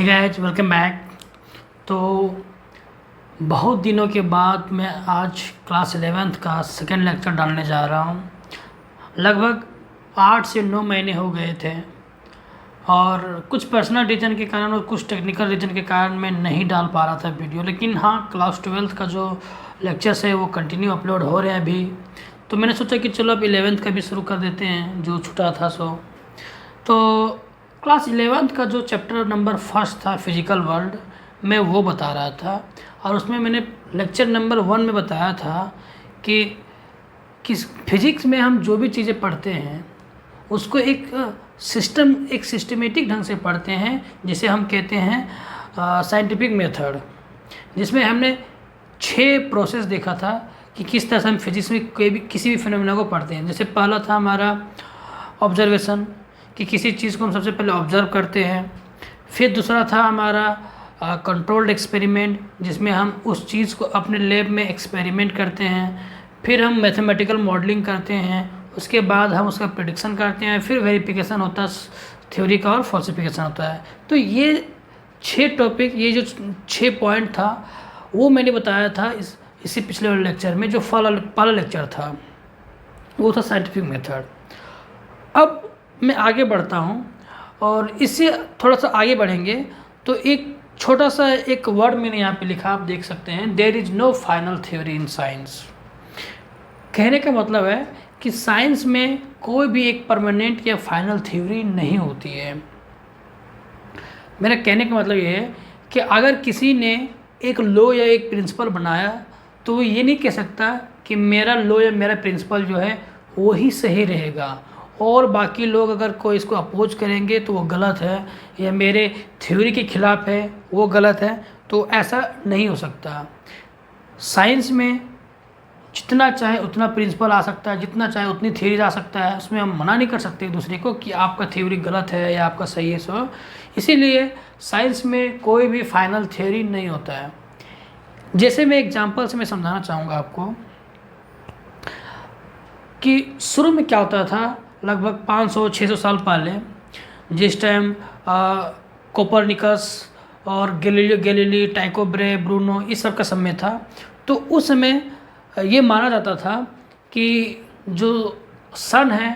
Hey guys, welcome back. तो बहुत दिनों के बाद मैं आज क्लास 11th का सेकेंड लेक्चर डालने जा रहा हूँ। लगभग 8 से 9 महीने हो गए थे और कुछ पर्सनल रीज़न के कारण और कुछ टेक्निकल रीज़न के कारण मैं नहीं डाल पा रहा था वीडियो। लेकिन हाँ, क्लास 12th का जो लेक्चर्स है वो कंटिन्यू अपलोड हो रहे हैं अभी। तो मैंने सोचा कि चलो अब 11th का भी शुरू कर देते हैं जो छूटा था तो क्लास 11th का जो चैप्टर नंबर फर्स्ट था फिज़िकल वर्ल्ड, मैं वो बता रहा था। और उसमें मैंने लेक्चर नंबर 1 में बताया था कि फिज़िक्स में हम जो भी चीज़ें पढ़ते हैं उसको एक सिस्टमेटिक ढंग से पढ़ते हैं, जिसे हम कहते हैं साइंटिफिक मेथड, जिसमें हमने 6 प्रोसेस देखा था कि किस तरह से हम फिज़िक्स में किसी भी फिनोमेना को पढ़ते हैं। जैसे पहला था हमारा ऑब्जर्वेशन, कि किसी चीज़ को हम सबसे पहले ऑब्ज़र्व करते हैं। फिर दूसरा था हमारा कंट्रोल्ड एक्सपेरिमेंट, जिसमें हम उस चीज़ को अपने लैब में एक्सपेरिमेंट करते हैं। फिर हम मैथमेटिकल मॉडलिंग करते हैं, उसके बाद हम उसका प्रेडिक्शन करते हैं। फिर वेरिफिकेशन होता है थ्योरी का और फॉल्सिफिकेशन होता है। तो ये 6 टॉपिक, ये जो 6 पॉइंट था वो मैंने बताया था इसी पिछले वाले लेक्चर में। जो पहला लेक्चर था वो था साइंटिफिक मेथड। अब मैं आगे बढ़ता हूँ और इससे थोड़ा सा आगे बढ़ेंगे तो एक छोटा सा एक वर्ड मैंने यहाँ पे लिखा, आप देख सकते हैं, there is no final theory in science. कहने का मतलब है कि साइंस में कोई भी एक परमानेंट या फाइनल थ्योरी नहीं होती है। मेरा कहने का मतलब ये है कि अगर किसी ने एक लॉ या एक प्रिंसिपल बनाया तो वो ये नहीं कह सकता कि मेरा लॉ या मेरा प्रिंसिपल जो है वही सही रहेगा और बाकी लोग अगर कोई इसको अपोज करेंगे तो वो गलत है, या मेरे थ्योरी के ख़िलाफ़ है वो गलत है। तो ऐसा नहीं हो सकता। साइंस में जितना चाहे उतना प्रिंसिपल आ सकता है, जितना चाहे उतनी थ्योरी आ सकता है। उसमें हम मना नहीं कर सकते एक दूसरे को कि आपका थ्योरी गलत है या आपका सही है। इसीलिए साइंस में कोई भी फाइनल थ्योरी नहीं होता है। जैसे मैं एग्जांपल से मैं समझाना चाहूँगा आपको कि शुरू में क्या होता था। लगभग 500-600 साल पहले, जिस टाइम कोपरनिकस और गैलीलियो, टाइको ब्रे, ब्रूनो, इस सब का समय था, तो उस समय ये माना जाता था कि जो सन है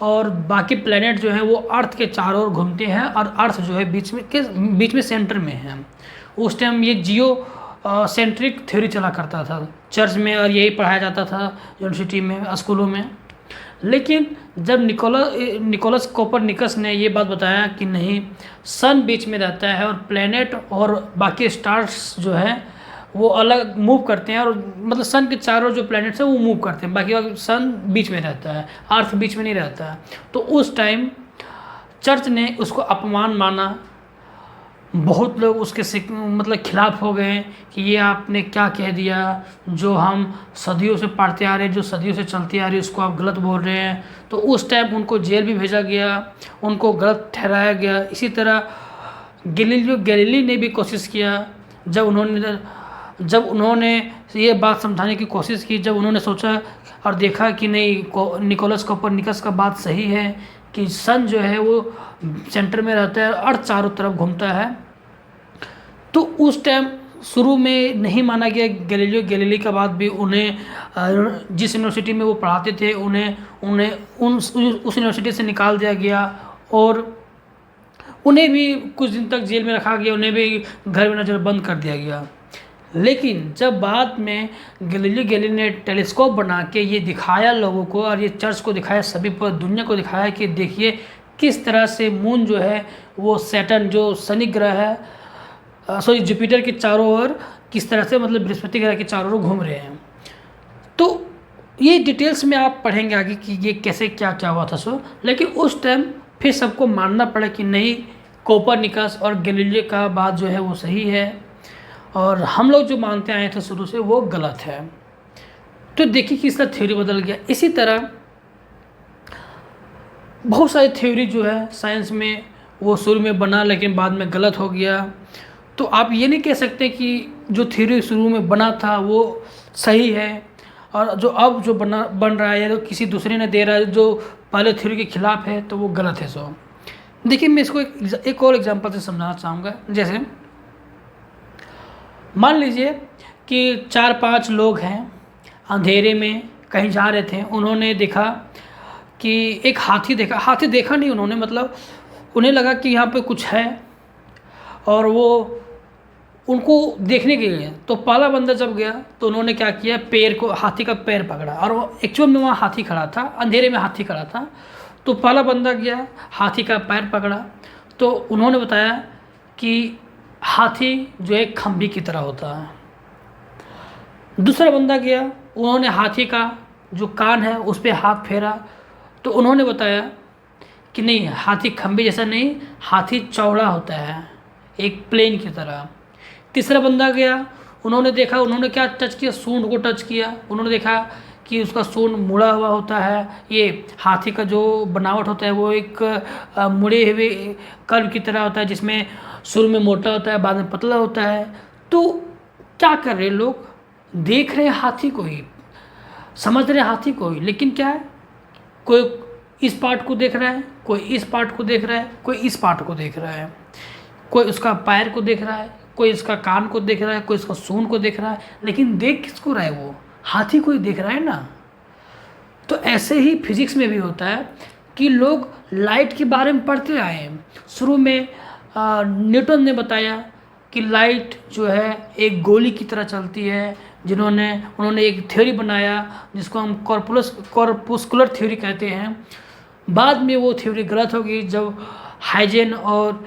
और बाकी प्लैनेट जो हैं वो अर्थ के चारों ओर घूमते हैं और अर्थ जो है बीच में सेंटर में है। उस टाइम ये जियो सेंट्रिक थ्योरी चला करता था चर्च में, और यही पढ़ाया जाता था यूनिवर्सिटी में, स्कूलों में। लेकिन जब निकोलस कोपरनिकस ने ये बात बताया कि नहीं, सन बीच में रहता है और प्लैनेट और बाकी स्टार्स जो है वो अलग मूव करते हैं, और मतलब सन के चारों जो प्लैनेट्स हैं वो मूव करते हैं, बाकी सन बीच में रहता है, अर्थ बीच में नहीं रहता है। तो उस टाइम चर्च ने उसको अपमान माना। बहुत लोग उसके मतलब खिलाफ हो गए कि ये आपने क्या कह दिया, जो हम सदियों से पढ़ते आ रहे हैं, जो सदियों से चलती आ रही है, उसको आप गलत बोल रहे हैं। तो उस टाइम उनको जेल भी भेजा गया, उनको गलत ठहराया गया। इसी तरह गैलीली ने भी कोशिश किया। जब उन्होंने ये बात समझाने की कोशिश की, जब उन्होंने सोचा और देखा कि नहीं, निकोलस कोपरनिकस का बात सही है कि सन जो है वो सेंटर में रहता है, अर्थ चारों तरफ घूमता है, तो उस टाइम शुरू में नहीं माना गया। गैलीली का बाद भी उन्हें जिस यूनिवर्सिटी में वो पढ़ाते थे उन्हें उस यूनिवर्सिटी से निकाल दिया गया और उन्हें भी कुछ दिन तक जेल में रखा गया, उन्हें भी घर में नज़र बंद कर दिया गया। लेकिन जब बाद में गैलीली ने टेलीस्कोप बना के ये दिखाया लोगों को, और ये चर्च को दिखाया, सभी पूरी दुनिया को दिखाया कि देखिए किस तरह से मून जो है वो सैटर्न, जो शनि ग्रह है, जुपिटर के चारों ओर किस तरह से, मतलब बृहस्पति ग्रह के चारों ओर घूम रहे हैं। तो ये डिटेल्स में आप पढ़ेंगे आगे कि ये कैसे क्या क्या हुआ था। लेकिन उस टाइम फिर सबको मानना पड़ा कि नहीं, कोपरनिकस और गैलीलियो का बात जो है वो सही है और हम लोग जो मानते आए थे शुरू से वो गलत है। तो देखिए कि इसका थ्योरी बदल गया। इसी तरह बहुत सारी थ्योरी जो है साइंस में वो शुरू में बना लेकिन बाद में गलत हो गया। तो आप ये नहीं कह सकते कि जो थ्योरी शुरू में बना था वो सही है और जो अब जो बन रहा है या तो किसी दूसरे ने दे रहा है जो पहले थ्योरी के खिलाफ है तो वो गलत है। देखिए मैं इसको एक और एग्जांपल से समझाना चाहूँगा। जैसे मान लीजिए कि 4-5 लोग हैं, अंधेरे में कहीं जा रहे थे, उन्होंने देखा कि एक हाथी देखा। हाथी देखा नहीं उन्होंने, मतलब उन्हें लगा कि यहाँ पे कुछ है और वो उनको देखने के लिए। तो पहला बंदा जब गया तो उन्होंने क्या किया, पैर को, हाथी का पैर पकड़ा, और वो एक्चुअल में वहाँ हाथी खड़ा था, अंधेरे में हाथी खड़ा था। तो पहला बंदा गया, हाथी का पैर पकड़ा, तो उन्होंने बताया कि हाथी जो एक खंभे की तरह होता है। दूसरा बंदा गया, उन्होंने हाथी का जो कान है उस पर हाथ फेरा, तो उन्होंने बताया कि नहीं, हाथी खंभे जैसा नहीं, हाथी चौड़ा होता है एक प्लेन की तरह। तीसरा बंदा गया, उन्होंने देखा, उन्होंने क्या टच किया, सूंड को टच किया, उन्होंने देखा कि उसका सूंड मुड़ा हुआ होता है। ये हाथी का जो बनावट होता है वो एक मुड़े हुए कर्व की तरह होता है, जिसमें शुरू में मोटा होता है, बाद में पतला होता है। तो क्या कर रहे लोग, देख रहे हाथी को ही, समझ रहे हाथी को ही, लेकिन क्या है, कोई इस पार्ट को देख रहा है, कोई इस पार्ट को देख रहा है, कोई इस पार्ट को देख रहा है, कोई उसका पैर को देख रहा है, कोई इसका कान को देख रहा है, कोई इसका सूंड को देख रहा है, लेकिन देख किसको रहा है, वो हाथी को ही देख रहा है ना। तो ऐसे ही फिजिक्स में भी होता है कि लोग लाइट के बारे में पढ़ते आए हैं। शुरू में न्यूटन ने बताया कि लाइट जो है एक गोली की तरह चलती है, उन्होंने एक थ्योरी बनाया जिसको हम कॉर्पुस्कुलर थ्योरी कहते हैं। बाद में वो थ्योरी गलत हो गई जब हाइजेन और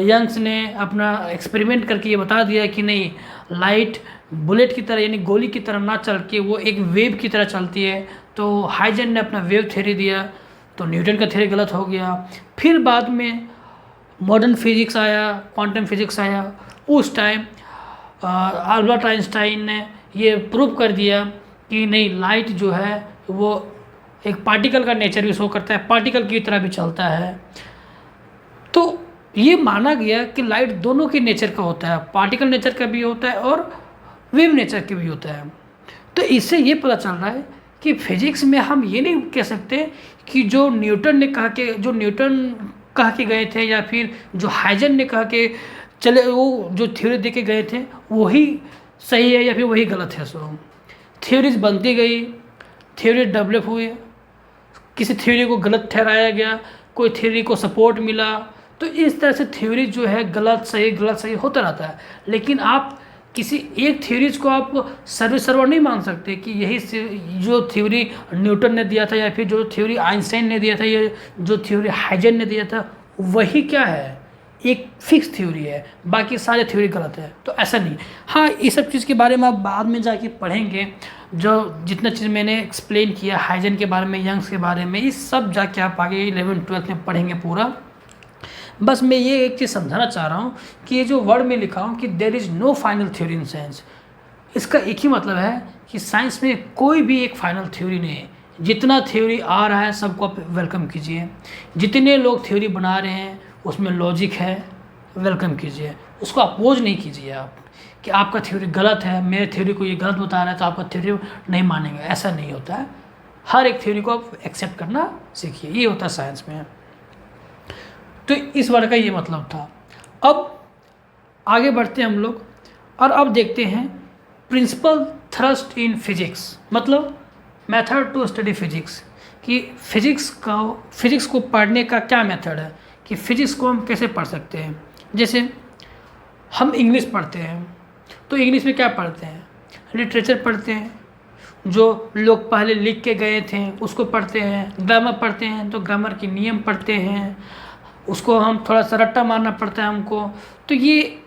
यंग्स ने अपना एक्सपेरिमेंट करके ये बता दिया कि नहीं, लाइट बुलेट की तरह यानी गोली की तरह ना चल के वो एक वेव की तरह चलती है। तो हाइजेन ने अपना वेव थ्योरी दिया, तो न्यूटन का थ्योरी गलत हो गया। फिर बाद में मॉडर्न फिजिक्स आया, क्वांटम फिजिक्स आया, उस टाइम अल्बर्ट आइंस्टाइन ने ये प्रूव कर दिया कि नहीं, लाइट जो है वो एक पार्टिकल का नेचर भी शो करता है, पार्टिकल की तरह भी चलता है। तो ये माना गया कि लाइट दोनों के नेचर का होता है, पार्टिकल नेचर का भी होता है और वेव नेचर का भी होता है। तो इससे ये पता चल रहा है कि फिजिक्स में हम ये नहीं कह सकते कि जो न्यूटन कह के गए थे या फिर जो हाइजेन ने कहा के चले, वो जो थ्योरी दे के गए थे वही सही है या फिर वही गलत है। सो थ्योरीज बनती गई, थ्योरी डेवलप हुई, किसी थ्योरी को गलत ठहराया गया, कोई थ्योरी को सपोर्ट मिला। तो इस तरह से थ्योरी जो है गलत सही होता रहता है। लेकिन आप किसी एक थ्योरीज को आप सर्वर नहीं मान सकते कि यही जो थ्योरी न्यूटन ने दिया था या फिर जो थ्योरी आइंस्टाइन ने दिया था या जो थ्योरी हाइजेन ने दिया था वही क्या है, एक फिक्स थ्योरी है, बाकी सारे थ्योरी गलत है। तो ऐसा नहीं। हाँ, ये सब चीज़ के बारे में आप बाद में जाके पढ़ेंगे, जो जितना चीज़ मैंने एक्सप्लेन किया हाइजेन के बारे में, यंग्स के बारे में, ये सब जाके आप आगे 11th-12th में पढ़ेंगे पूरा। बस मैं ये एक चीज़ समझाना चाह रहा हूँ कि ये जो वर्ड में लिखा हूँ कि there is no final theory in science, इसका एक ही मतलब है कि साइंस में कोई भी एक फाइनल थ्योरी नहीं है। जितना थ्योरी आ रहा है सबको आप वेलकम कीजिए, जितने लोग थ्योरी बना रहे हैं उसमें लॉजिक है, वेलकम कीजिए, उसको अपोज नहीं कीजिए आप कि आपका थ्योरी गलत है, मेरे थ्योरी को ये गलत बता रहा है तो आपका थ्योरी नहीं मानेंगे। ऐसा नहीं होता है, हर एक थ्योरी को आप एक्सेप्ट करना सीखिए, ये होता है साइंस में। तो इस वर्ड का ये मतलब था। अब आगे बढ़ते हैं हम लोग और अब देखते हैं प्रिंसिपल थ्रस्ट इन फिजिक्स, मतलब मेथड टू स्टडी फिजिक्स, कि फिजिक्स को पढ़ने का क्या मेथड है, कि फिजिक्स को हम कैसे पढ़ सकते हैं। जैसे हम इंग्लिश पढ़ते हैं तो इंग्लिश में क्या पढ़ते हैं, लिटरेचर पढ़ते हैं, जो लोग पहले लिख के गए थे उसको पढ़ते हैं। ग्रामर पढ़ते हैं तो ग्रामर के नियम पढ़ते हैं, उसको हम थोड़ा सा रट्टा मारना पड़ता है हमको। तो ये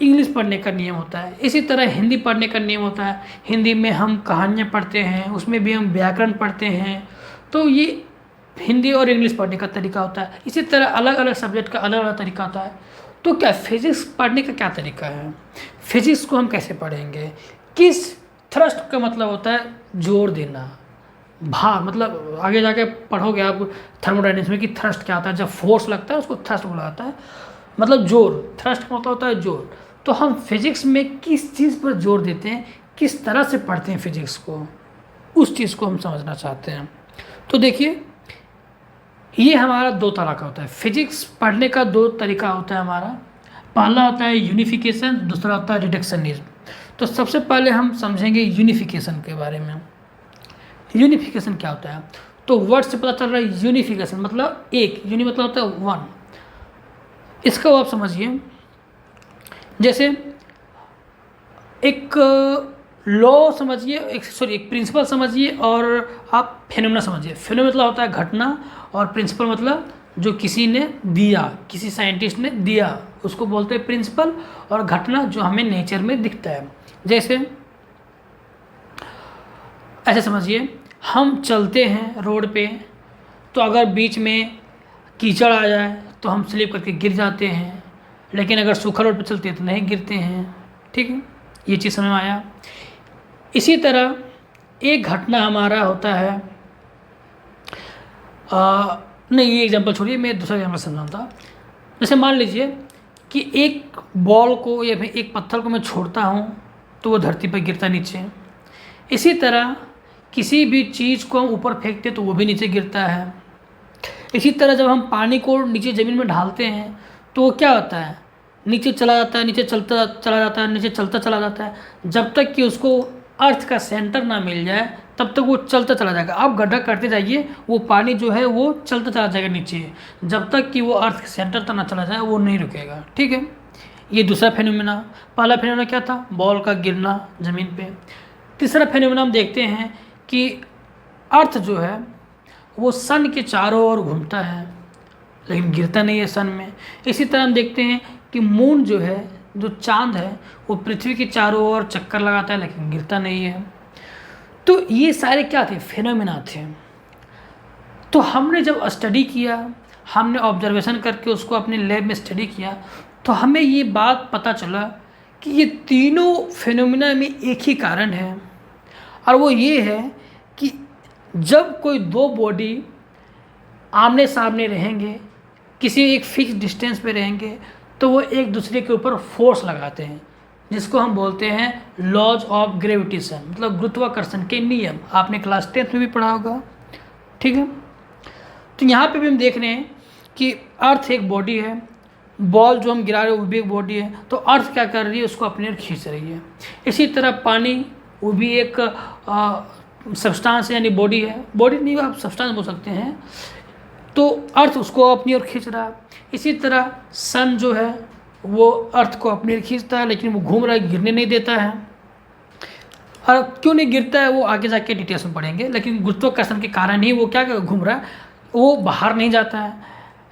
इंग्लिश पढ़ने का नियम होता है। इसी तरह हिंदी पढ़ने का नियम होता है, हिंदी में हम कहानियाँ पढ़ते हैं, उसमें भी हम व्याकरण पढ़ते हैं। तो ये हिंदी और इंग्लिश पढ़ने का तरीका होता है। इसी तरह अलग अलग सब्जेक्ट का अलग अलग तरीका होता है। तो क्या फिजिक्स पढ़ने का क्या तरीका है, फिजिक्स को हम कैसे पढ़ेंगे, किस थ्रस्ट का मतलब होता है जोर देना, भार, मतलब आगे जाके पढ़ोगे आप थर्मोडायनेमिक्स में कि थ्रस्ट क्या होता है, जब फोर्स लगता है उसको थ्रस्ट बोला जाता है, मतलब जोर। थ्रस्ट का मतलब होता है जोर। तो हम फिजिक्स में किस चीज़ पर जोर देते हैं, किस तरह से पढ़ते हैं फिजिक्स को, उस चीज़ को हम समझना चाहते हैं। तो देखिए ये हमारा दो तरह का होता है। फिजिक्स पढ़ने का दो तरीका होता है हमारा। पहला होता है यूनिफिकेशन, दूसरा होता है रिडक्शनिज्म। तो सबसे पहले हम समझेंगे यूनिफिकेशन के बारे में। यूनिफिकेशन क्या होता है? तो वर्ड से पता चल रहा है यूनिफिकेशन मतलब एक, यूनि मतलब होता है वन। इसका आप समझिए, जैसे एक लॉ समझिए, एक प्रिंसिपल समझिए और आप फेनोमेना समझिए। फेनोमेना मतलब होता है घटना और प्रिंसिपल मतलब जो किसी ने दिया, किसी साइंटिस्ट ने दिया, उसको बोलते हैं प्रिंसिपल। और घटना जो हमें नेचर में दिखता है। जैसे ऐसे समझिए, हम चलते हैं रोड पे, तो अगर बीच में कीचड़ आ जाए तो हम स्लिप करके गिर जाते हैं, लेकिन अगर सूखा रोड पे चलते हैं तो नहीं गिरते हैं। ठीक है, ये चीज़ समझ में आया। इसी तरह एक घटना हमारा होता है, नहीं ये एग्जांपल छोड़िए, मैं दूसरा एग्जांपल समझाता। जैसे मान लीजिए कि एक बॉल को या फिर एक पत्थर को मैं छोड़ता हूँ तो वो धरती पर गिरता नीचे। इसी तरह किसी भी चीज़ को हम ऊपर फेंकते तो वो भी नीचे गिरता है। इसी तरह जब हम पानी को नीचे ज़मीन में ढालते हैं तो वो क्या होता है, नीचे चला जाता है, नीचे चलता चला जाता है, नीचे चलता चला जाता है, जब तक कि उसको अर्थ का सेंटर ना मिल जाए तब तक वो चलता चला जाएगा। आप गड्ढा करते जाइए, वो पानी जो है वो चलता चला जाएगा नीचे, जब तक कि वो अर्थ के सेंटर तक ना चला जाए वो नहीं रुकेगा। ठीक है, ये दूसरा फेनोमेना। पहला फेनोमेना क्या था, बॉल का गिरना ज़मीन पे। तीसरा फेनोमेना हम देखते हैं कि अर्थ जो है वो सन के चारों ओर घूमता है लेकिन गिरता नहीं है सन में। इसी तरह हम देखते हैं कि मून जो है, जो चांद है, वो पृथ्वी के चारों ओर चक्कर लगाता है लेकिन गिरता नहीं है। तो ये सारे क्या थे, फेनोमेना थे। तो हमने जब स्टडी किया, हमने ऑब्जर्वेशन करके उसको अपने लैब में स्टडी किया, तो हमें ये बात पता चला कि ये तीनों फेनोमेना में एक ही कारण है, और वो ये है कि जब कोई दो बॉडी आमने सामने रहेंगे, किसी एक फिक्स डिस्टेंस पे रहेंगे, तो वो एक दूसरे के ऊपर फोर्स लगाते हैं, जिसको हम बोलते हैं लॉज ऑफ ग्रेविटेशन, मतलब गुरुत्वाकर्षण के नियम। आपने क्लास 10th में भी पढ़ा होगा। ठीक है, तो यहाँ पे भी हम देख रहे हैं कि अर्थ एक बॉडी है, बॉल जो हम गिरा रहे हैं वो भी एक बॉडी है, तो अर्थ क्या कर रही है, उसको अपनी ओर खींच रही है। इसी तरह पानी, वो भी एक सब्सटेंस यानी बॉडी है, बॉडी नहीं आप सब्सटेंस बोल सकते हैं, तो अर्थ उसको अपनी ओर खींच रहा है। इसी तरह सन जो है वो अर्थ को अपनी ओर खींचता है, लेकिन वो घूम रहा है, गिरने नहीं देता है। और क्यों नहीं गिरता है वो आगे जाके डिटेल्स में पढ़ेंगे, लेकिन गुरुत्वाकर्षण के कारण ही वो क्या घूम रहा है, वो बाहर नहीं जाता है।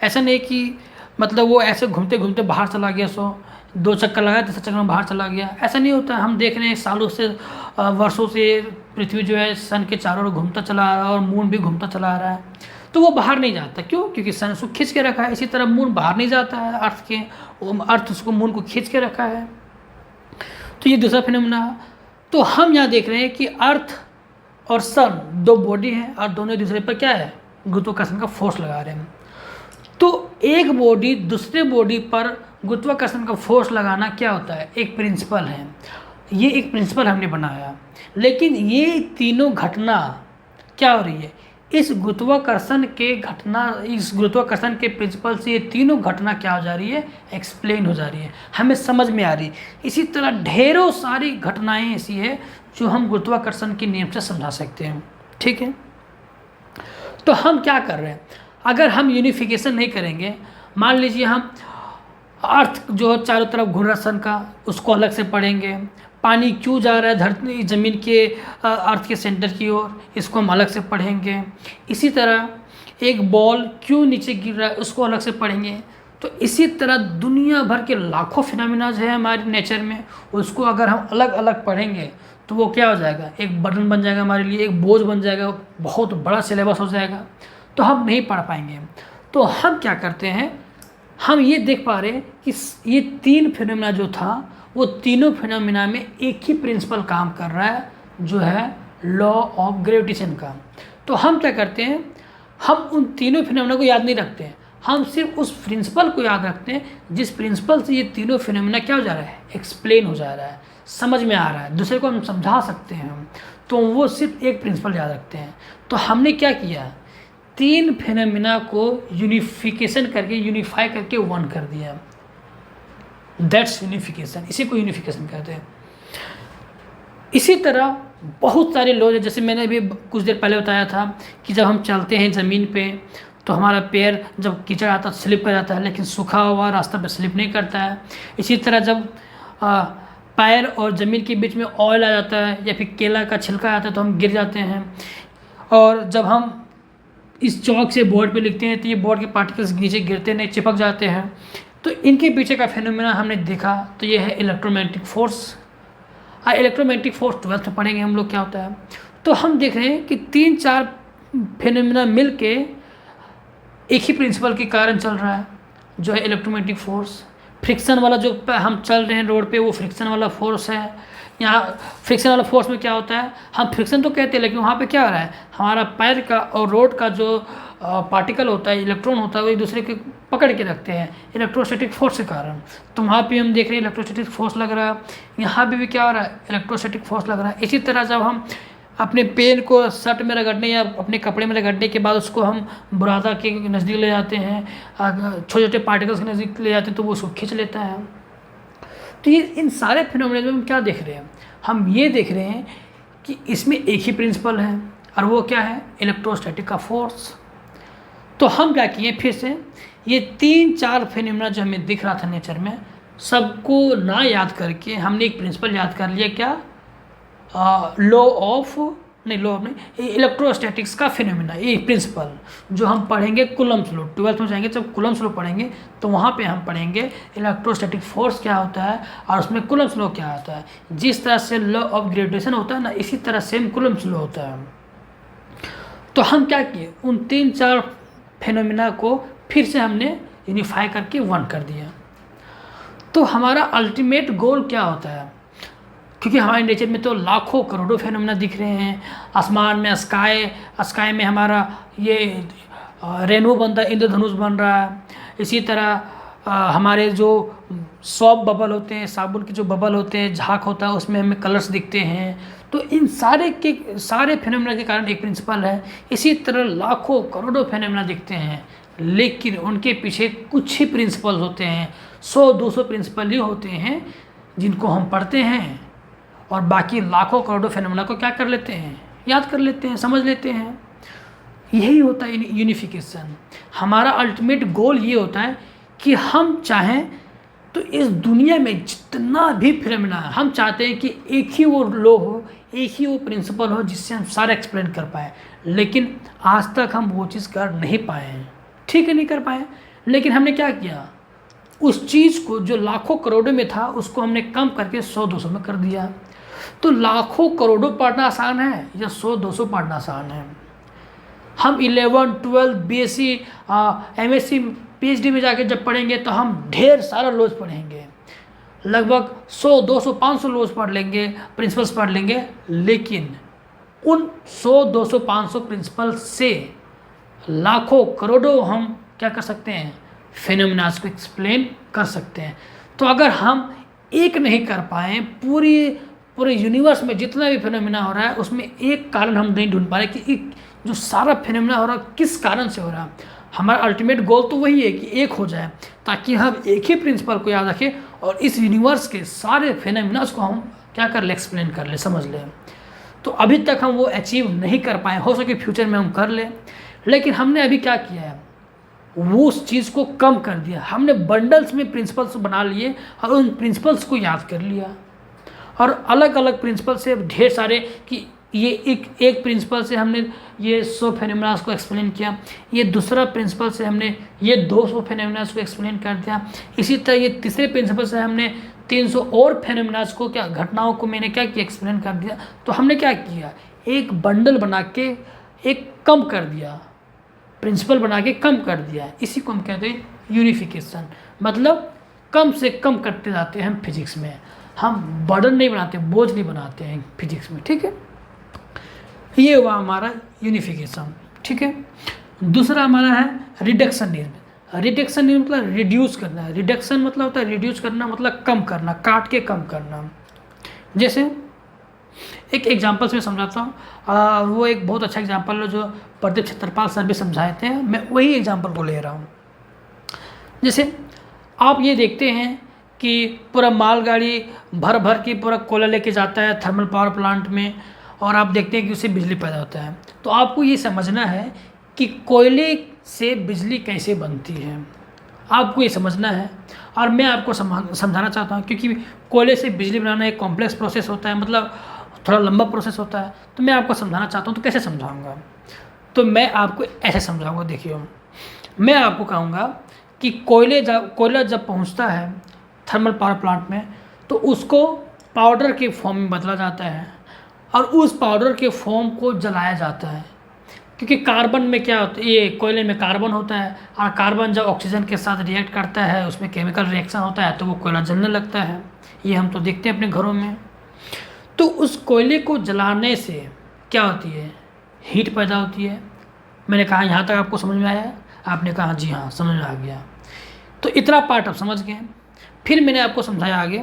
ऐसा नहीं कि मतलब वो ऐसे घूमते घूमते बाहर चला गया, सो 2 चक्कर लगाया 3 चक्कर में बाहर चला गया, ऐसा नहीं होता। हम देख रहे हैं सालों से, वर्षों से पृथ्वी जो है सन के चारों ओर घूमता चला आ रहा है और मून भी घूमता चला आ रहा है, तो वो बाहर नहीं जाता। क्यों? क्योंकि सन उसको खींच के रखा है। इसी तरह मून बाहर नहीं जाता है अर्थ के, अर्थ उसको मून को खींच के रखा है। तो ये दूसरा फिनोमेना। तो हम यहाँ देख रहे हैं कि अर्थ और सन दो बॉडी हैं और दोनों एक दूसरे पर क्या है, गुरुत्वाकर्षण का फोर्स लगा रहे हैं। तो एक बॉडी दूसरे बॉडी पर गुरुत्वाकर्षण का फोर्स लगाना क्या होता है, एक प्रिंसिपल है। ये एक प्रिंसिपल हमने बनाया, लेकिन ये तीनों घटना क्या हो रही है, इस गुरुत्वाकर्षण के प्रिंसिपल से ये तीनों घटना क्या हो जा रही है, एक्सप्लेन हो जा रही है, हमें समझ में आ रही है। इसी तरह ढेरों सारी घटनाएं ऐसी है जो हम गुरुत्वाकर्षण के नियम से समझा सकते हैं। ठीक है, तो हम क्या कर रहे हैं, अगर हम यूनिफिकेशन नहीं करेंगे, मान लीजिए हम अर्थ जो चारों तरफ घूम रहा सन का, उसको अलग से पढ़ेंगे। पानी क्यों जा रहा है धरती ज़मीन के अर्थ के सेंटर की ओर, इसको हम अलग से पढ़ेंगे। इसी तरह एक बॉल क्यों नीचे गिर रहा है, उसको अलग से पढ़ेंगे। तो इसी तरह दुनिया भर के लाखों फिनोमेना है हमारे नेचर में, उसको अगर हम अलग अलग पढ़ेंगे तो वो क्या हो जाएगा, एक बर्डन बन जाएगा हमारे लिए, एक बोझ बन जाएगा, बहुत बड़ा सिलेबस हो जाएगा, तो हम नहीं पढ़ पाएंगे। तो हम क्या करते हैं, हम ये देख पा रहे हैं कि ये 3 फिनोमेना जो था, वो तीनों फिनोमेना में एक ही प्रिंसिपल काम कर रहा है, जो है लॉ ऑफ ग्रेविटेशन का। तो हम क्या करते हैं, हम उन तीनों फिनोमेना को याद नहीं रखते हैं, हम सिर्फ उस प्रिंसिपल को याद रखते हैं जिस प्रिंसिपल से ये तीनों फिनोमेना क्या हो जा रहा है, एक्सप्लेन हो जा रहा है, समझ में आ रहा है, दूसरे को हम समझा सकते हैं हम, तो वो सिर्फ एक प्रिंसिपल याद रखते हैं। तो हमने क्या किया, तीन फिनोमिना को यूनिफिकेशन करके यूनिफाई करके वन कर दिया। दैट्स यूनिफिकेशन, इसी को यूनिफिकेशन कहते हैं। इसी तरह बहुत सारे लॉज है, जैसे मैंने अभी कुछ देर पहले बताया था कि जब हम चलते हैं ज़मीन पे तो हमारा पैर जब कीचड़ आता है स्लिप कर जाता है, लेकिन सूखा हुआ रास्ता पे स्लिप नहीं करता है। इसी तरह जब पैर और ज़मीन के बीच में ऑयल आ जाता है या फिर केला का छिलका आता है तो हम गिर जाते हैं। और जब हम इस चौक से बोर्ड पे लिखते हैं तो ये बोर्ड के पार्टिकल्स नीचे गिरते नहीं, चिपक जाते हैं। तो इनके पीछे का फिनोमेना हमने देखा, तो ये है electromagnetic force. Electromagnetic force 12th में पढ़ेंगे हम लोग क्या होता है। तो हम देख रहे हैं कि 3-4 फिनोमेना मिल के एक ही प्रिंसिपल के कारण चल रहा है, जो है इलेक्ट्रोमैग्नेटिक फोर्स। फ्रिक्शन वाला जो हम चल रहे हैं रोड पे, वो फ्रिक्शन वाला फोर्स है। यहाँ फ्रिक्शन वाला फोर्स में क्या होता है, हम फ्रिक्शन तो कहते हैं, लेकिन वहाँ पे क्या हो रहा है, हमारा पैर का और रोड का जो पार्टिकल होता है, इलेक्ट्रॉन होता है, वो एक दूसरे के पकड़ के रखते हैं इलेक्ट्रोस्टैटिक फोर्स के कारण। तो वहाँ पे हम देख रहे हैं इलेक्ट्रोस्टैटिक फोर्स लग रहा है, यहाँ पे भी क्या हो रहा है, इलेक्ट्रोस्टैटिक फोर्स लग रहा है। इसी तरह जब हम अपने पेन को शर्ट में रगड़ने या अपने कपड़े में रगड़ने के बाद उसको हम बुरादा के नज़दीक ले जाते हैं, छोटे छोटे पार्टिकल्स के नज़दीक ले जाते हैं, तो वो उसको खींच लेता है। तो ये इन सारे फिनोमेना में हम क्या देख रहे हैं, हम ये देख रहे हैं कि इसमें एक ही प्रिंसिपल है, और वो क्या है, इलेक्ट्रोस्टैटिक का फोर्स। तो हम क्या किए, फिर से ये 3-4 फिनोमेना जो हमें दिख रहा था नेचर में, सबको ना याद करके हमने एक प्रिंसिपल याद कर लिया, क्या, इलेक्ट्रोस्टैटिक्स का फिनोमेना, ये प्रिंसिपल जो हम पढ़ेंगे कूलम्ब्स लॉ। 12th में जाएंगे जब कूलम्ब्स लॉ पढ़ेंगे तो वहाँ पे हम पढ़ेंगे इलेक्ट्रोस्टैटिक फोर्स क्या होता है और उसमें कूलम्ब्स लॉ क्या होता है। जिस तरह से लॉ ऑफ ग्रेविटेशन होता है ना, इसी तरह सेम कूलम्ब्स लॉ होता है। तो हम क्या किए, उन 3-4 फिनोमेना को फिर से हमने यूनिफाई करके वन कर दिया। तो हमारा अल्टीमेट गोल क्या होता है, क्योंकि हमारे नेचर में तो लाखों करोड़ों फिनोमेना दिख रहे हैं। आसमान में स्काई में हमारा ये रेनबो बनता है, इंद्रधनुष बन रहा है। इसी तरह हमारे जो सॉप बबल होते हैं, साबुन के जो बबल होते हैं, झाग होता है, उसमें हमें कलर्स दिखते हैं। तो इन सारे फिनोमेना के कारण एक प्रिंसिपल है। इसी तरह लाखों करोड़ों फिनोमेना दिखते हैं, लेकिन उनके पीछे कुछ ही प्रिंसिपल होते हैं। 100-200 प्रिंसिपल ही होते हैं जिनको हम पढ़ते हैं, और बाकी लाखों करोड़ों फिनोमेना को क्या कर लेते हैं, याद कर लेते हैं, समझ लेते हैं। यही होता है यूनिफिकेशन। हमारा अल्टीमेट गोल ये होता है कि हम चाहें तो इस दुनिया में जितना भी फिनोमेना है, हम चाहते हैं कि एक ही वो लॉ हो, एक ही वो प्रिंसिपल हो जिससे हम सारा एक्सप्लेन कर पाएँ। लेकिन आज तक हम वो चीज़ कर नहीं पाए हैं, ठीक है, नहीं कर पाए। लेकिन हमने क्या किया, उस चीज़ को जो लाखों करोड़ों में था उसको हमने कम करके 100-200 में कर दिया। तो लाखों करोड़ों पढ़ना आसान है या 100-200 पढ़ना आसान है। हम 11, 12, BSc, MSc, PhD में जाके जब पढ़ेंगे तो हम ढेर सारा लॉज पढ़ेंगे, लगभग 100, 200, 500 लॉज पढ़ लेंगे, प्रिंसिपल्स पढ़ लेंगे। लेकिन उन 100, 200, 500 प्रिंसिपल से लाखों करोड़ों हम क्या कर सकते हैं, फिनोमेनास को एक्सप्लेन कर सकते हैं। तो अगर हम एक नहीं कर पाएँ, पूरे यूनिवर्स में जितना भी फिनोमेना हो रहा है उसमें एक कारण हम नहीं ढूंढ पा रहे कि एक जो सारा फिनोमेना हो रहा है किस कारण से हो रहा है। हमारा अल्टीमेट गोल तो वही है कि एक हो जाए, ताकि हम एक ही प्रिंसिपल को याद रखें और इस यूनिवर्स के सारे फिनोमेनास को हम क्या कर ले, एक्सप्लेन कर ले, समझ लें। तो अभी तक हम वो अचीव नहीं कर पाए, हो सके फ्यूचर में हम कर लें। लेकिन हमने अभी क्या किया है, वो उस चीज़ को कम कर दिया। हमने बंडल्स में प्रिंसिपल्स बना लिए और उन प्रिंसिपल्स को याद कर लिया, और अलग अलग प्रिंसिपल से ढेर सारे कि ये एक प्रिंसिपल से हमने ये 100 फिनोमेनास को एक्सप्लेन किया, ये दूसरा प्रिंसिपल से हमने ये 200 फिनोमेनास को एक्सप्लेन कर दिया। इसी तरह ये तीसरे प्रिंसिपल से हमने 300 और फिनोमेनास को, क्या घटनाओं को मैंने क्या किया, एक्सप्लेन कर दिया। तो हमने क्या किया, एक बंडल बना के एक कम कर दिया, प्रिंसिपल बना के कम कर दिया। इसी को हम कहते हैं यूनिफिकेशन। मतलब कम से कम करते जाते हैं हम फिजिक्स में, हम बर्डन नहीं बनाते, बोझ नहीं बनाते हैं फिजिक्स में, ठीक है। ये हुआ हमारा यूनिफिकेशन, ठीक है। दूसरा हमारा है रिडक्शनिज्म। रिडक्शनिज्म मतलब रिड्यूस करना है। रिडक्शन मतलब होता है रिड्यूस करना, मतलब कम करना, काट के कम करना। जैसे एक एग्जांपल से मैं समझाता हूँ। वो एक बहुत अच्छा एग्जांपल है जो प्रदीप छत्रपाल सर भी समझाए थे, मैं वही एग्जांपल को ले रहा हूँ। जैसे आप ये देखते हैं कि पूरा मालगाड़ी भर भर के पूरा कोयला लेके जाता है थर्मल पावर प्लांट में, और आप देखते हैं कि उससे बिजली पैदा होता है। तो आपको ये समझना है कि कोयले से बिजली कैसे बनती है, आपको ये समझना है। और मैं आपको समझाना चाहता हूँ, क्योंकि कोयले से बिजली बनाना एक कॉम्प्लेक्स प्रोसेस होता है, मतलब थोड़ा लंबा प्रोसेस होता है। तो मैं आपको समझाना चाहता हूँ, तो कैसे समझाऊँगा? तो मैं आपको ऐसे समझाऊँगा। देखिए, मैं आपको कहूँगा कि कोयला जब पहुँचता है थर्मल पावर प्लांट में, तो उसको पाउडर के फॉर्म में बदला जाता है, और उस पाउडर के फॉर्म को जलाया जाता है। क्योंकि कार्बन में क्या होता है, ये कोयले में कार्बन होता है, और कार्बन जब ऑक्सीजन के साथ रिएक्ट करता है, उसमें केमिकल रिएक्शन होता है, तो वो कोयला जलने लगता है। ये हम तो देखते हैं अपने घरों में। तो उस कोयले को जलाने से क्या होती है? हीट पैदा होती है। मैंने कहा यहाँ तक आपको समझ में आया? आपने कहा जी हाँ, समझ में आ गया। तो इतना पार्ट आप समझ गए। फिर मैंने आपको समझाया आगे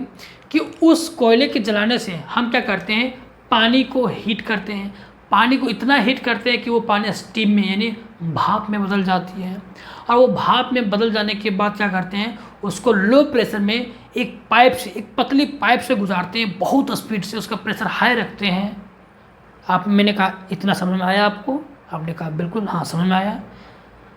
कि उस कोयले के जलाने से हम क्या करते हैं, पानी को हीट करते हैं। पानी को इतना हीट करते हैं कि वो पानी स्टीम में यानी भाप में बदल जाती है, और वो भाप में बदल जाने के बाद क्या करते हैं, उसको लो प्रेशर में एक पाइप से, एक पतली पाइप से गुजारते हैं, बहुत स्पीड से उसका प्रेशर हाई रखते हैं। मैंने कहा इतना समझ में आया आपको? आपने कहा बिल्कुल हाँ समझ में आया।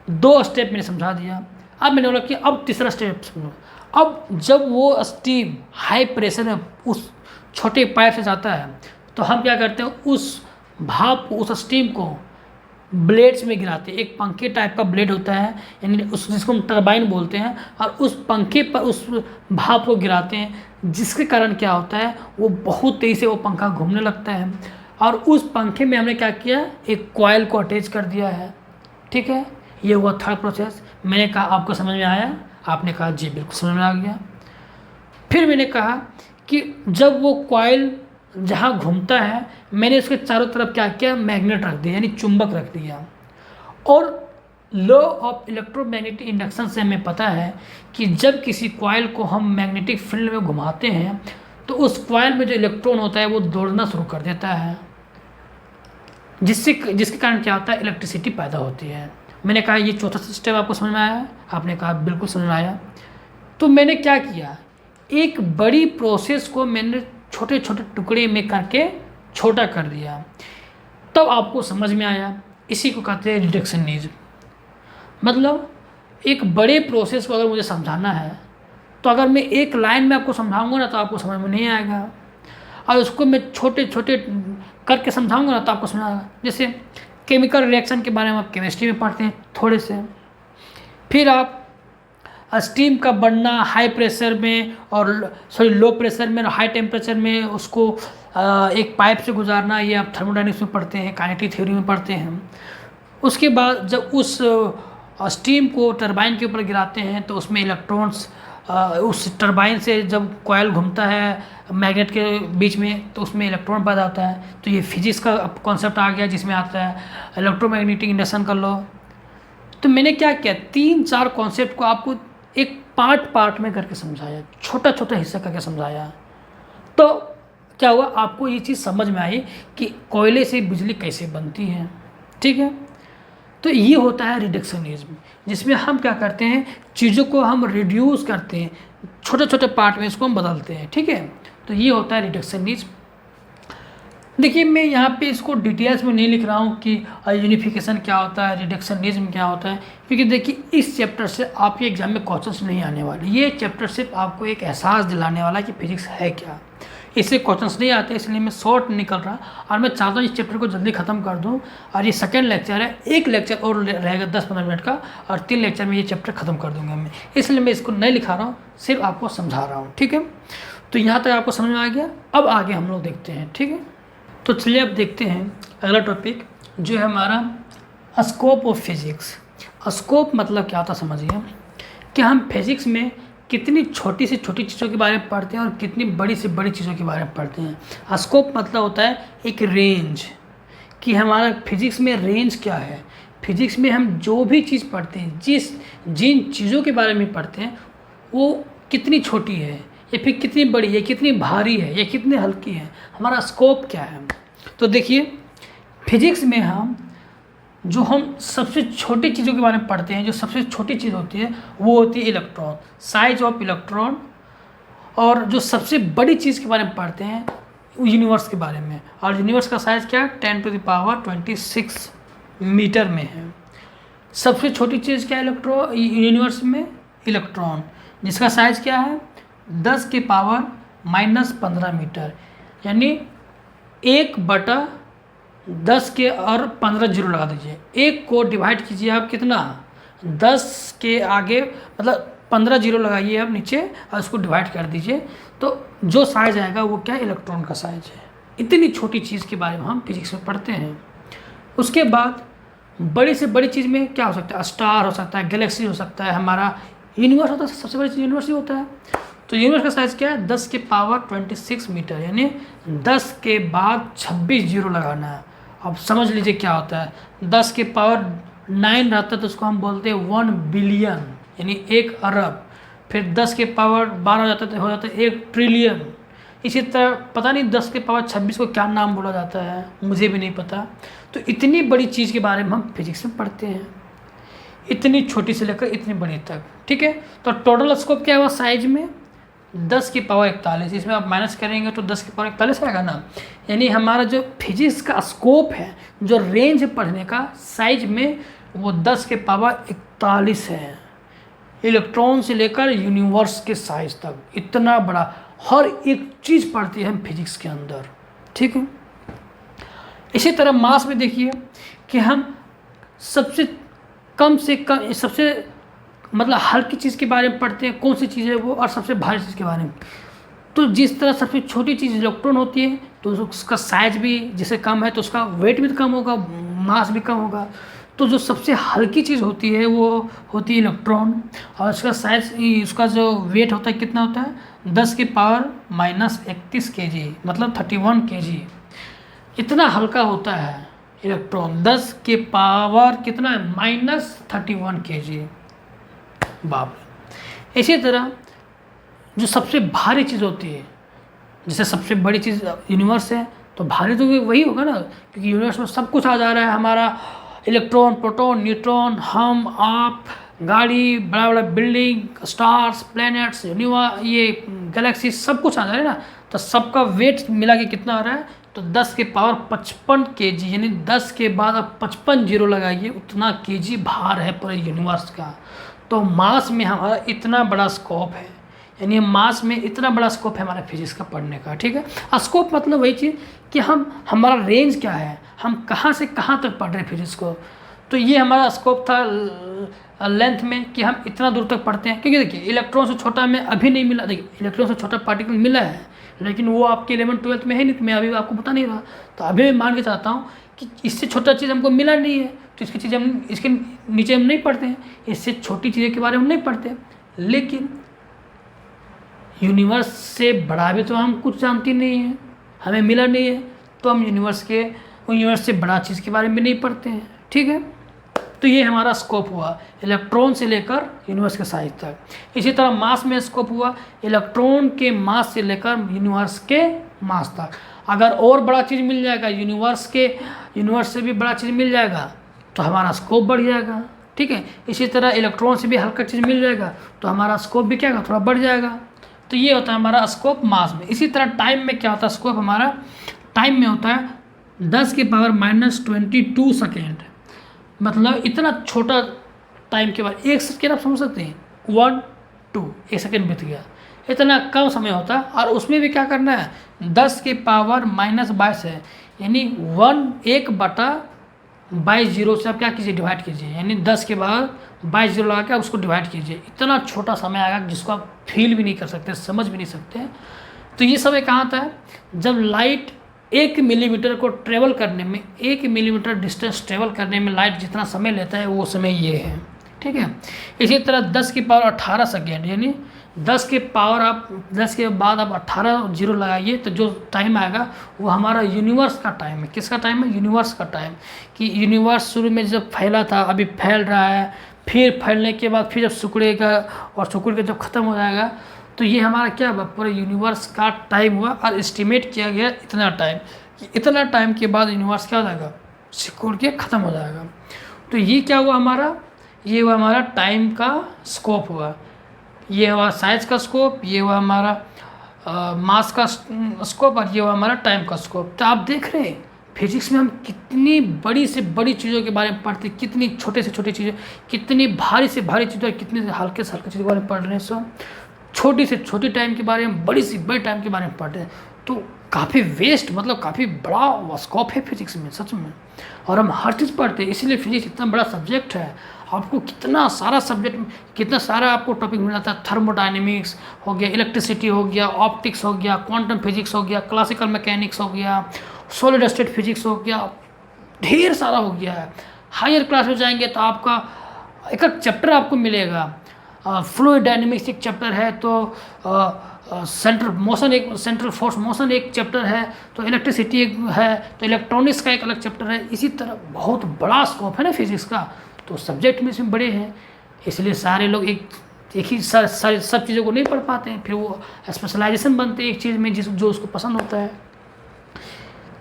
2 स्टेप मैंने समझा दिया। अब मैंने बोला कि अब तीसरा स्टेप सुनो। अब जब वो स्टीम हाई प्रेशर में उस छोटे पाइप से जाता है, तो हम क्या करते हैं, उस भाप को, उस स्टीम को ब्लेड्स में गिराते हैं। एक पंखे टाइप का ब्लेड होता है, यानी उस जिसको हम टरबाइन बोलते हैं, और उस पंखे पर उस भाप को गिराते हैं, जिसके कारण क्या होता है, वो बहुत तेज़ी से वो पंखा घूमने लगता है। और उस पंखे में हमने क्या किया, एक कॉइल को अटैच कर दिया है। ठीक है, ये हुआ थर्ड प्रोसेस। मैंने कहा आपको समझ में आया? आपने कहा जी बिल्कुल समझ में आ गया। फिर मैंने कहा कि जब वो कॉइल जहाँ घूमता है, मैंने उसके चारों तरफ क्या किया, मैग्नेट रख दिया, यानी चुंबक रख दिया। और लॉ ऑफ इलेक्ट्रोमैग्नेटिक इंडक्शन से हमें पता है कि जब किसी कॉइल को हम मैग्नेटिक फील्ड में घुमाते हैं, तो उस कॉइल में जो इलेक्ट्रॉन होता है वो दौड़ना शुरू कर देता है, जिसके कारण क्या होता है, इलेक्ट्रिसिटी पैदा होती है। मैंने कहा ये चौथा सिस्टम आपको समझ में आया? आपने कहा बिल्कुल समझ में आया। तो मैंने क्या किया, एक बड़ी प्रोसेस को मैंने छोटे छोटे टुकड़े में करके छोटा कर दिया, तब आपको समझ में आया। इसी को कहते हैं रिडक्शनिज्म। मतलब एक बड़े प्रोसेस को अगर मुझे समझाना है, तो अगर मैं एक लाइन में आपको समझाऊंगा ना, तो आपको समझ में नहीं आएगा, और उसको मैं छोटे छोटे करके समझाऊंगा ना, तो आपको समझ आएगा। जैसे केमिकल रिएक्शन के बारे में आप केमिस्ट्री में पढ़ते हैं थोड़े से, फिर आप स्टीम का बनना हाई प्रेशर में और लो प्रेशर में और हाई टेम्परेचर में उसको एक पाइप से गुजारना, ये आप थर्मोडायनेमिक्स में पढ़ते हैं, काइनेटिक थ्योरी में पढ़ते हैं। उसके बाद जब उस स्टीम को टरबाइन के ऊपर गिराते हैं, तो उसमें इलेक्ट्रॉन्स उस टरबाइन से जब कॉइल घूमता है मैग्नेट के बीच में, तो उसमें इलेक्ट्रॉन पैदा होता है। तो ये फिजिक्स का कॉन्सेप्ट आ गया, जिसमें आता है इलेक्ट्रोमैग्नेटिक इंडक्शन का लॉ। तो मैंने क्या किया, 3-4 कॉन्सेप्ट को आपको एक पार्ट में करके समझाया, छोटा छोटा हिस्सा करके समझाया। तो क्या हुआ, आपको ये चीज़ समझ में आई कि कोयले से बिजली कैसे बनती है। ठीक है, तो ये होता है रिडक्शनिज्म, जिसमें हम क्या करते हैं, चीज़ों को हम रिड्यूस करते हैं, छोटे छोटे पार्ट में इसको हम बदलते हैं। ठीक है, तो ये होता है रिडक्शनिज्म। देखिए, मैं यहाँ पे इसको डिटेल्स में नहीं लिख रहा हूँ कि यूनिफिकेशन क्या होता है, रिडक्शनिज्म क्या होता है, क्योंकि देखिए इस चैप्टर से आपके एग्जाम में क्वेश्चंस नहीं आने वाले। ये चैप्टर सिर्फ आपको एक एहसास दिलाने वाला है कि फिजिक्स है क्या। इससे क्वेश्चंस नहीं आते, इसलिए मैं शॉर्ट निकल रहा, और मैं चाहता हूँ इस चैप्टर को जल्दी ख़त्म कर दूँ। और ये सेकेंड लेक्चर है, एक लेक्चर और रहेगा 10-15 मिनट का, और 3 लेक्चर में ये चैप्टर ख़त्म कर दूँगा मैं। इसलिए मैं इसको नहीं लिखा रहा हूँ, सिर्फ आपको समझा रहा हूँ। ठीक है, तो यहाँ तक आपको समझ में आ गया। अब आगे हम लोग देखते हैं। ठीक है, तो चलिए अब देखते हैं अगला टॉपिक, जो है हमारा स्कोप ऑफ फिजिक्स। स्कोप मतलब क्या होता समझिए, कि हम फिजिक्स में कितनी छोटी से छोटी चीज़ों के बारे में पढ़ते हैं और कितनी बड़ी से बड़ी चीज़ों के बारे में पढ़ते हैं। स्कोप मतलब होता है एक रेंज, कि हमारा फिजिक्स में रेंज क्या है। फिजिक्स में हम जो भी चीज़ पढ़ते हैं, जिन चीज़ों के बारे में पढ़ते हैं, वो कितनी छोटी है ये फिर कितनी बड़ी है, कितनी भारी है, ये कितनी हल्की है, हमारा स्कोप क्या है। तो देखिए फिजिक्स में हम सबसे छोटी चीज़ों के बारे में पढ़ते हैं, जो सबसे छोटी चीज़ होती है वो होती है इलेक्ट्रॉन, साइज ऑफ इलेक्ट्रॉन। और जो सबसे बड़ी चीज़ के बारे में पढ़ते हैं यूनिवर्स के बारे में, और यूनिवर्स का साइज़ क्या है 10⁻26 मीटर में है। सबसे छोटी चीज़ क्या है यूनिवर्स में, इलेक्ट्रॉन, जिसका साइज़ क्या है 10⁻⁻15 मीटर, यानी 1/10 के और 15 जीरो लगा दीजिए। एक को डिवाइड कीजिए आप कितना, 10 के आगे मतलब 15 जीरो लगाइए आप नीचे और उसको डिवाइड कर दीजिए, तो जो साइज़ आएगा वो क्या इलेक्ट्रॉन का साइज़ है। इतनी छोटी चीज़ के बारे में हम फिजिक्स में पढ़ते हैं। उसके बाद बड़ी से बड़ी चीज़ में क्या हो सकता है, स्टार हो सकता है, गैलेक्सी हो सकता है, हमारा यूनिवर्स होता है, सबसे बड़ी चीज़ यूनिवर्स ही होता है। तो यूनिवर्स का साइज़ क्या है 10⁻26 मीटर, यानी 10 के बाद 26 जीरो लगाना है। अब समझ लीजिए क्या होता है, 10⁹ रहता है तो उसको हम बोलते हैं 1 बिलियन, यानी 1 अरब। फिर 10⁻12 हो जाता है तो हो जाता है 1 ट्रिलियन। इसी तरह पता नहीं 10⁻26 को क्या नाम बोला जाता है, मुझे भी नहीं पता। तो इतनी बड़ी चीज़ के बारे में हम फिजिक्स में पढ़ते हैं, इतनी छोटी से लेकर इतनी बड़ी तक, ठीक है। तो टोटल स्कोप क्या हुआ साइज में 10⁻41, इसमें आप माइनस करेंगे तो 10⁻41 आएगा ना। यानी हमारा जो फिजिक्स का स्कोप है, जो रेंज है पढ़ने का साइज में, वो 10⁻41 है। इलेक्ट्रॉन से लेकर यूनिवर्स के साइज तक इतना बड़ा हर एक चीज़ पढ़ती है हम फिजिक्स के अंदर, ठीक है। इसी तरह मास में देखिए कि हम सबसे कम से कम, सबसे मतलब हल्की चीज़ के बारे में पढ़ते हैं, कौन सी चीज़ है वो, और सबसे भारी चीज़ के बारे में। तो जिस तरह सबसे छोटी चीज़ इलेक्ट्रॉन होती है तो उसका साइज भी जिससे कम है तो उसका वेट भी कम होगा, मास भी कम होगा। तो जो सबसे हल्की चीज़ होती है वो होती है इलेक्ट्रॉन, और उसका साइज, उसका जो वेट होता है कितना होता है 10⁻31 kg, मतलब 31 kg। इतना हल्का होता है इलेक्ट्रॉन, 10 के पावर कितना है -31 kg, बाप रे। इसी तरह जो सबसे भारी चीज़ होती है, जैसे सबसे बड़ी चीज़ यूनिवर्स है तो भारी तो वही होगा ना, क्योंकि यूनिवर्स में सब कुछ आ जा रहा है हमारा, इलेक्ट्रॉन, प्रोटॉन, न्यूट्रॉन, हम, आप, गाड़ी, बड़ा बड़ा बिल्डिंग, स्टार्स, प्लैनेट्स, ये गैलेक्सी, सब कुछ आ जा रहा है ना। तो सबका वेट मिला के कितना आ रहा है, तो 10⁻55 kg, यानी 10 के बाद आप 55 जीरो लगाइए, उतना kg भार है पूरे यूनिवर्स का। तो मास में हमारा इतना बड़ा स्कोप है, यानी मास में इतना बड़ा स्कोप है हमारा फिजिक्स का पढ़ने का, ठीक है। स्कोप मतलब वही चीज़ कि हमारा रेंज क्या है, हम कहाँ से कहाँ तक पढ़ रहे हैं फिजिक्स को। तो ये हमारा स्कोप था लेंथ में कि हम इतना दूर तक पढ़ते हैं। क्योंकि देखिए इलेक्ट्रॉन से छोटा हमें अभी नहीं मिला, देखिए इलेक्ट्रॉन से छोटा पार्टिकल मिला है, लेकिन वो आपके 11th-12th में है नहीं, तो मैं अभी आपको बता नहीं रहा। तो अभी मैं मान के चाहता हूँ कि इससे छोटा चीज़ हमको मिला नहीं है, तो इसकी चीज़ हम इसके नीचे हम नहीं पढ़ते हैं, इससे छोटी चीज़ों के बारे में हम नहीं पढ़ते। लेकिन यूनिवर्स से बड़ा भी तो हम कुछ जानते नहीं हैं, हमें मिला नहीं है, तो हम यूनिवर्स से बड़ा चीज़ के बारे में नहीं पढ़ते हैं, ठीक है। तो ये हमारा स्कोप हुआ इलेक्ट्रॉन से लेकर यूनिवर्स के साइज तक। इसी तरह मास में स्कोप हुआ इलेक्ट्रॉन के मास से लेकर यूनिवर्स के मास तक। अगर और बड़ा चीज़ मिल जाएगा, यूनिवर्स से भी बड़ा चीज़ मिल जाएगा तो हमारा स्कोप बढ़ जाएगा, ठीक है। इसी तरह इलेक्ट्रॉन से भी हल्का चीज़ मिल जाएगा तो हमारा स्कोप भी क्या होगा, थोड़ा बढ़ जाएगा। तो ये होता है हमारा स्कोप मास में। इसी तरह टाइम में क्या होता है, स्कोप हमारा टाइम में होता है 10⁻22 सेकेंड, मतलब इतना छोटा टाइम के बाद, 1 सेकेंड आप समझ सकते हैं, 1 2 1 सेकेंड बीत गया, इतना कम समय होता है। और उसमें भी क्या करना है 10⁻22 है, यानी 1/22 जीरो से आप क्या कीजिए, डिवाइड कीजिए, यानी 10 के बाद 22 जीरो लगा के आप उसको डिवाइड कीजिए। इतना छोटा समय आएगा जिसको आप फील भी नहीं कर सकते, समझ भी नहीं सकते। तो ये समय कहाँ आता है, जब लाइट 1 मिलीमीटर को ट्रेवल करने में, 1 मिलीमीटर डिस्टेंस ट्रेवल करने में लाइट जितना समय लेता है वो समय ये है, ठीक है। इसी तरह 10⁻18 सेकेंड, यानी 10 के बाद आप 18 जीरो लगाइए तो जो टाइम आएगा वो हमारा यूनिवर्स का टाइम है। किसका टाइम है, यूनिवर्स का टाइम। कि यूनिवर्स शुरू में जब फैला था, अभी फैल रहा है, फिर फैलने के बाद फिर जब सिकुड़ेगा और सिकुड़ के जब ख़त्म हो जाएगा तो ये हमारा क्या हुआ, पूरे यूनिवर्स का टाइम हुआ और एस्टिमेट किया गया इतना टाइम, कि इतना टाइम के बाद यूनिवर्स क्या हो जाएगा, सिकुड़ के ख़त्म हो जाएगा। तो ये क्या हुआ हमारा, ये हुआ हमारा टाइम का स्कोप हुआ, ये हुआ साइज का स्कोप, ये हुआ हमारा मास का स्कोप, और ये हुआ हमारा टाइम का स्कोप। तो आप देख रहे हैं फिजिक्स में हम कितनी बड़ी से बड़ी चीज़ों के बारे में पढ़ते हैं, कितनी छोटे से छोटी चीज़ें, कितनी भारी से भारी चीज़ें, कितनी हल्के से हल्के चीज़ों के बारे में पढ़ रहे हैं। सो छोटी से छोटी टाइम के बारे में, बड़ी से बड़ी टाइम के बारे में पढ़ते हैं। तो काफ़ी वेस्ट, मतलब काफ़ी बड़ा स्कोप है फिजिक्स में सच में, और हम हर चीज़ पढ़ते हैं। इसीलिए फिजिक्स इतना बड़ा सब्जेक्ट है। आपको कितना सारा सब्जेक्ट, कितना सारा आपको टॉपिक मिल जाता है। थर्मोडायनेमिक्स हो गया, इलेक्ट्रिसिटी हो गया, ऑप्टिक्स हो गया, क्वांटम फिजिक्स हो गया, क्लासिकल मैकेनिक्स हो गया, सॉलिड स्टेट फिजिक्स हो गया, ढेर सारा हो गया है। हायर क्लास में जाएंगे तो आपका एक एक चैप्टर आपको मिलेगा। फ्लूइड डायनेमिक्स एक चैप्टर है, तो सेंट्रल फोर्स मोशन एक चैप्टर है, तो इलेक्ट्रिसिटी एक है, तो इलेक्ट्रॉनिक्स का एक अलग चैप्टर है। इसी तरह बहुत बड़ा स्कोप है ना फिजिक्स का, तो सब्जेक्ट में इसमें बड़े हैं। इसलिए सारे लोग एक ही सब चीज़ों को नहीं पढ़ पाते हैं, फिर वो स्पेशलाइजेशन बनते हैं एक चीज़ में जो उसको पसंद होता है।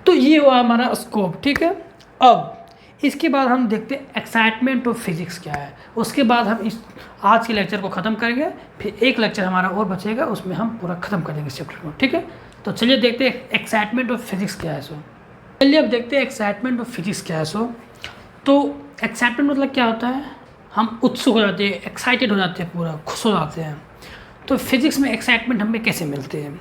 तो ये हुआ हमारा स्कोप, ठीक है। अब इसके बाद हम देखते हैं एक्साइटमेंट ऑफ फिजिक्स क्या है। उसके बाद हम इस आज के लेक्चर को ख़त्म करेंगे, फिर एक लेक्चर हमारा और बचेगा, उसमें हम पूरा ख़त्म कर देंगे इस चैप्टर को, ठीक है। तो चलिए देखते हैं एक्साइटमेंट ऑफ फिजिक्स क्या है। सो चलिए अब देखते हैं एक्साइटमेंट ऑफ फिजिक्स क्या है। सो तो एक्साइटमेंट मतलब क्या होता है, हम उत्सुक हो जाते हैं, एक्साइटेड हो जाते हैं, पूरा खुश हो जाते हैं। तो फिजिक्स में एक्साइटमेंट हमें कैसे मिलते हैं,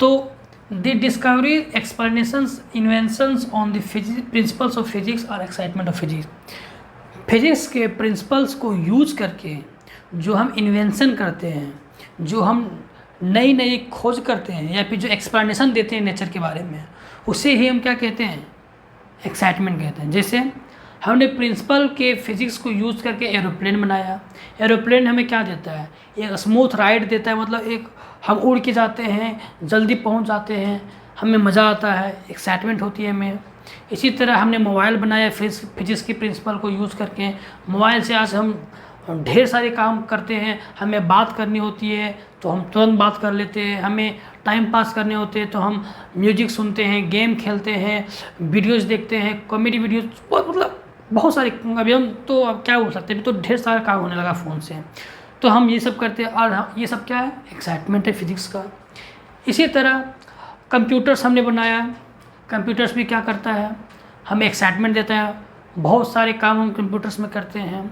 तो The discovery, explanations, inventions on the principles of physics और excitement of physics। फिजिक्स के प्रिंसिपल्स को यूज करके जो हम इन्वेंशन करते हैं, जो हम नई नई खोज करते हैं, या फिर जो एक्सप्लेनेशन देते हैं नेचर के बारे में, उसे ही हम क्या कहते हैं, एक्साइटमेंट कहते हैं। जैसे हमने प्रिंसिपल के फिजिक्स को यूज़ करके एरोप्लेन बनाया। एरोप्लेन हमें क्या देता है, एक स्मूथ राइड देता है, मतलब एक हम उड़ के जाते हैं, जल्दी पहुंच जाते हैं, हमें मज़ा आता है, एक्साइटमेंट होती है हमें। इसी तरह हमने मोबाइल बनाया फिजिक्स के प्रिंसिपल को यूज़ करके। मोबाइल से आज हम ढेर सारे काम करते हैं। हमें बात करनी होती है तो हम तुरंत बात कर लेते हैं, हमें टाइम पास करने होते हैं तो हम म्यूजिक सुनते हैं, गेम खेलते हैं, वीडियोस देखते हैं, कॉमेडी वीडियोस, मतलब बहुत सारे। अभी हम तो अब क्या बोल सकते हैं, तो ढेर सारा काम होने लगा फ़ोन से, तो हम ये सब करते हैं। और ये सब क्या है, एक्साइटमेंट है फिजिक्स का। इसी तरह कंप्यूटर्स हमने बनाया। कंप्यूटर्स भी क्या करता है, हमें एक्साइटमेंट देता है। बहुत सारे काम हम कंप्यूटर्स में करते हैं।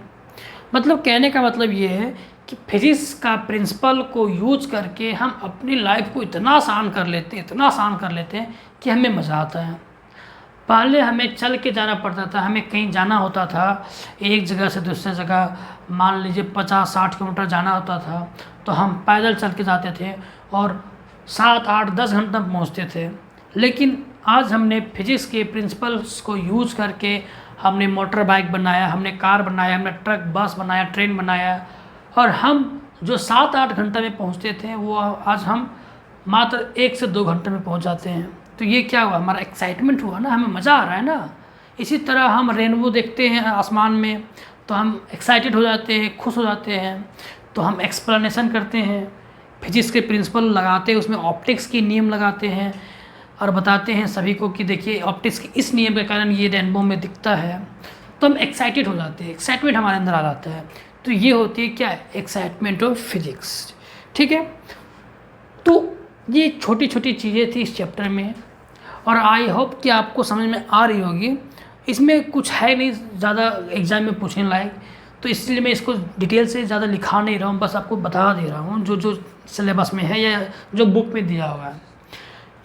मतलब कहने का मतलब ये है कि फिजिक्स का प्रिंसिपल को यूज करके हम अपनी लाइफ को इतना आसान कर लेते हैं कि हमें मज़ा आता है। पहले हमें चल के जाना पड़ता था, हमें कहीं जाना होता था, एक जगह से दूसरी जगह मान लीजिए 50-60 किलोमीटर जाना होता था, तो हम पैदल चल के जाते थे और 7-8-10 घंटे में पहुँचते थे। लेकिन आज हमने फिजिक्स के प्रिंसिपल्स को यूज़ करके हमने मोटर बाइक बनाया, हमने कार बनाया, हमने ट्रक, बस बनाया, ट्रेन बनाया, और हम जो 7-8 घंटे में पहुँचते थे वो आज हम मात्र 1 से 2 घंटे में पहुँच जाते हैं। तो ये क्या हुआ, हमारा एक्साइटमेंट हुआ ना, हमें मज़ा आ रहा है ना। इसी तरह हम रेनबो देखते हैं आसमान में तो हम एक्साइटेड हो जाते हैं, खुश हो जाते हैं। तो हम एक्सप्लेनेशन करते हैं, फिजिक्स के प्रिंसिपल लगाते हैं, उसमें ऑप्टिक्स के नियम लगाते हैं और बताते हैं सभी को कि देखिए ऑप्टिक्स के इस नियम के कारण ये रेनबो में दिखता है। तो हम एक्साइटेड हो जाते हैं, एक्साइटमेंट हमारे अंदर आ जाता है। तो ये होती है क्या, एक्साइटमेंट ऑफ फिजिक्स, ठीक है। तो ये छोटी छोटी चीज़ें थी इस चैप्टर में, और आई होप कि आपको समझ में आ रही होगी। इसमें कुछ है नहीं ज़्यादा एग्ज़ाम में पूछने लायक, तो इसलिए मैं इसको डिटेल से ज़्यादा लिखा नहीं रहा हूँ, बस आपको बता दे रहा हूँ जो जो सिलेबस में है या जो बुक में दिया हुआ है।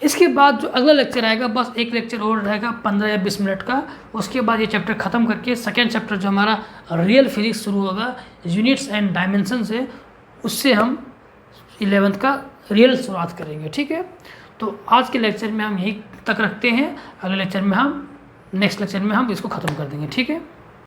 इसके बाद जो अगला लेक्चर आएगा, बस एक लेक्चर और रहेगा 15 या 20 मिनट का। उसके बाद ये चैप्टर ख़त्म करके सेकेंड चैप्टर जो हमारा रियल फिजिक्स शुरू होगा, यूनिट्स एंड डायमेंशन से, उससे हम 11th का रियल शुरुआत करेंगे, ठीक है। तो आज के लेक्चर में हम यहीं तक रखते हैं। अगले लेक्चर में नेक्स्ट लेक्चर में हम इसको ख़त्म कर देंगे, ठीक है।